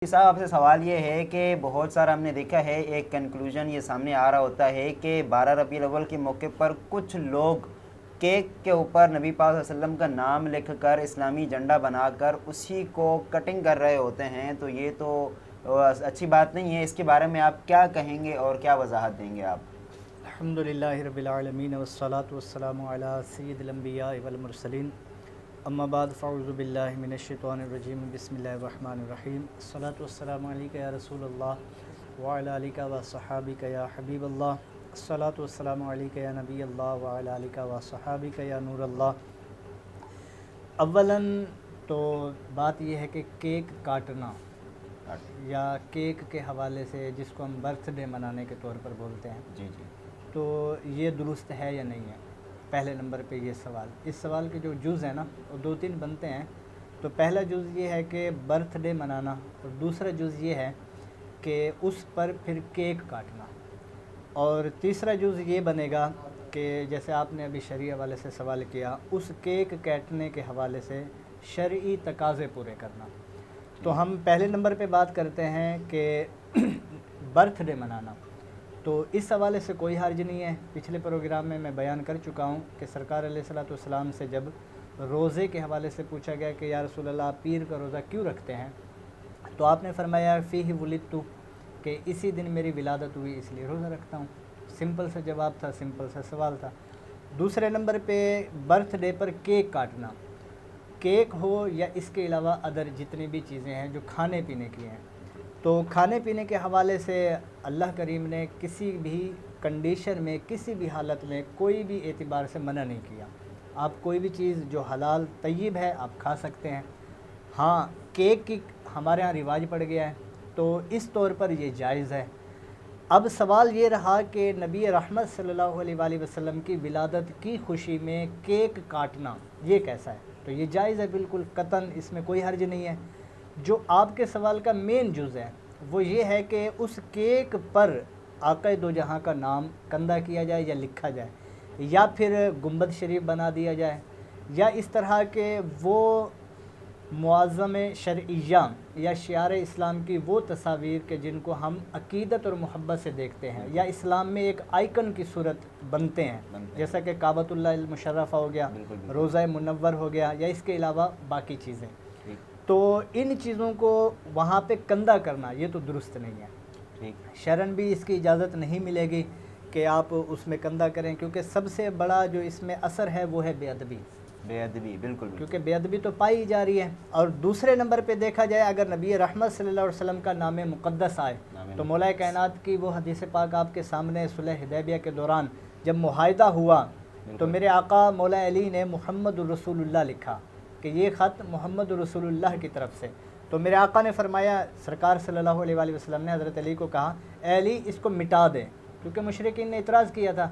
साहब आपसे सवाल ये है कि बहुत सारा हमने देखा है, एक कंक्लूजन ये सामने आ रहा होता है कि 12 रबीउल अव्वल के मौके पर कुछ लोग केक के ऊपर नबी पाक वसल्लम का नाम लिख कर इस्लामी झंडा बनाकर उसी को कटिंग कर रहे होते हैं। तो ये तो अच्छी बात नहीं है। इसके बारे में आप क्या कहेंगे और क्या वजाहत देंगे आप? अल्हम्दुलिल्लाहि रब्बिल आलमीन वस्सलातु वस्सलामु अला सय्यिदिल अंबिया वल मुरसलीन अम्मा बाद फ़अऊज़ु बिल्लाहि मिनश शैतानिर रजीम बिस्मिल्लाहिर रहमानिर रहीम अस्सलातु वस्सलामु अलैका या रसूलल्लाह व अला आलिका व सहाबिका या हबीबल्लाह अस्सलातु वस्सलामु अलैका या नबीयल्लाह व अला आलिका व सहाबिका या नूरल्लाह। अव्वलन तो बात यह है कि केक काटना या केक के हवाले से जिसको हम बर्थडे मनाने के तौर पर बोलते हैं, जी जी, तो ये दुरुस्त है या नहीं है। पहले नंबर पे ये सवाल, इस सवाल के जो जुज़ हैं ना वो दो तीन बनते हैं। तो पहला जुज़ ये है कि बर्थडे मनाना, और दूसरा जुज़ ये है कि उस पर फिर केक काटना, और तीसरा जुज़ ये बनेगा कि जैसे आपने अभी शरई हवाले से सवाल किया, उस केक काटने के हवाले से शरई तकाज़े पूरे करना। तो हम पहले नंबर पे बात करते हैं कि बर्थडे मनाना, तो इस हवाले से कोई हर्ज नहीं है। पिछले प्रोग्राम में मैं बयान कर चुका हूँ कि सरकार अलैहिस्सलातु वस्सलाम से जब रोज़े के हवाले से पूछा गया कि या रसूल अल्लाह आप पीर का रोज़ा क्यों रखते हैं, तो आपने फरमाया फ़ीही वुलिदतु, कि इसी दिन मेरी विलादत हुई इसलिए रोज़ा रखता हूँ। सिंपल सा जवाब था, सिंपल सा सवाल था। दूसरे नंबर पे बर्थडे पर केक काटना, केक हो या इसके अलावा अदर जितनी भी चीज़ें हैं जो खाने पीने की हैं, तो खाने पीने के हवाले से अल्लाह करीम ने किसी भी कंडीशन में, किसी भी हालत में, कोई भी एतबार से मना नहीं किया। आप कोई भी चीज़ जो हलाल तय्यब है आप खा सकते हैं। हाँ, केक की हमारे यहाँ रिवाज पड़ गया है, तो इस तौर पर ये जायज़ है। अब सवाल ये रहा कि नबी रहमत सल्लल्लाहु अलैहि वसल्लम की विलादत की खुशी में केक काटना ये कैसा है, तो ये जायज़ है बिल्कुल, कतन इसमें कोई हर्ज नहीं है। जो आपके सवाल का मेन जुज़ है वो ये है कि उस केक पर आक़ा दो जहां का नाम कंधा किया जाए या लिखा जाए, या फिर गुंबद शरीफ बना दिया जाए, या इस तरह के वो मुआज़्ज़म शरइया या शियार इस्लाम की वो तस्वीर के जिनको हम अक़ीदत और मोहब्बत से देखते हैं, या इस्लाम में एक आइकन की सूरत बनते हैं, जैसा कि काबतुल्लाह अल मुशर्रफ़ा हो गया, रोज़ा मुनव्वर हो गया, या इसके अलावा बाकी चीज़ें। तो इन चीज़ों को वहाँ पे कंधा करना ये तो दुरुस्त नहीं है। ठीक, शरन भी इसकी इजाज़त नहीं मिलेगी कि आप उसमें कंधा करें, क्योंकि सबसे बड़ा जो इसमें असर है वो है बेअदबी। बेअदबी, बिल्कुल, क्योंकि बेअदबी तो पाई जा रही है। और दूसरे नंबर पे देखा जाए, अगर नबी रहमत सल्लल्लाहु अलैहि वसल्लम का नाम मुक़द्दस आए, तो मौला कायनात की वो हदीस पाक आपके सामने सुलह हुदैबिया के दौरान जब मुआहिदा हुआ, तो मेरे आका मौला अली ने मुहम्मद रसूलुल्लाह लिखा कि ये ख़त मोहम्मद रसूलुल्लाह की तरफ से। तो मेरे आका ने फरमाया, सरकार सल्लल्लाहु अलैहि वसल्लम ने हज़रत अली को कहा, ए अली इसको मिटा दें, क्योंकि मुशरिकीन ने इतराज़ किया था।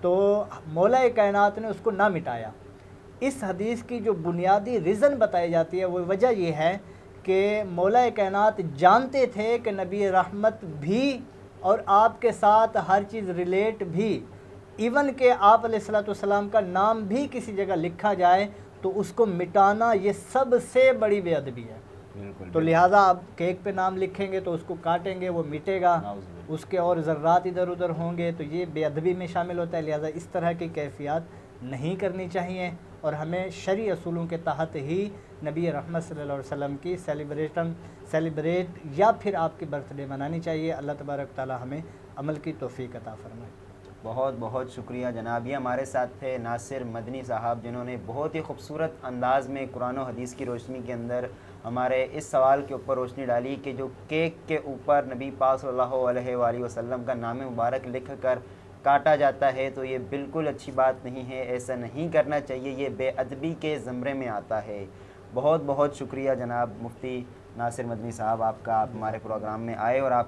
तो मौला कायनात ने उसको ना मिटाया। इस हदीस की जो बुनियादी रीज़न बताई जाती है वो वजह ये है कि मौला कायनात जानते थे कि नबी रहमत भी और आपके साथ हर चीज़ रिलेट भी, इवन के आप अलैहिस्सलातु वस्सलाम का नाम भी किसी जगह लिखा जाए तो उसको मिटाना ये सबसे बड़ी बेअदबी है। बिल्कुल। तो लिहाजा आप केक पे नाम लिखेंगे तो उसको काटेंगे, वो मिटेगा, उसके और ज़र्रात इधर उधर होंगे, तो ये बेअदबी में शामिल होता है। लिहाजा इस तरह की कैफियत नहीं करनी चाहिए, और हमें शरई असूलों के तहत ही नबी रहमत सल्लल्लाहु अलैहि वसल्लम की सेलिब्रेट या फिर आपकी बर्थडे मनानी चाहिए। अल्लाह तबारक तआला हमें अमल की तौफीक अता फरमाए। बहुत बहुत शुक्रिया जनाब। ये हमारे साथ थे नासिर मदनी साहब, जिन्होंने बहुत ही खूबसूरत अंदाज़ में कुरान और हदीस की रोशनी के अंदर हमारे इस सवाल के ऊपर रोशनी डाली कि जो केक के ऊपर नबी पाक सल्लल्लाहु अलैहि वसल्लम का नाम मुबारक लिख कर काटा जाता है, तो ये बिल्कुल अच्छी बात नहीं है, ऐसा नहीं करना चाहिए, ये बेअदबी के ज़मरे में आता है। बहुत बहुत शुक्रिया जनाब मुफ्ती नासिर मदनी साहब आपका, आप हमारे प्रोग्राम में आए और आप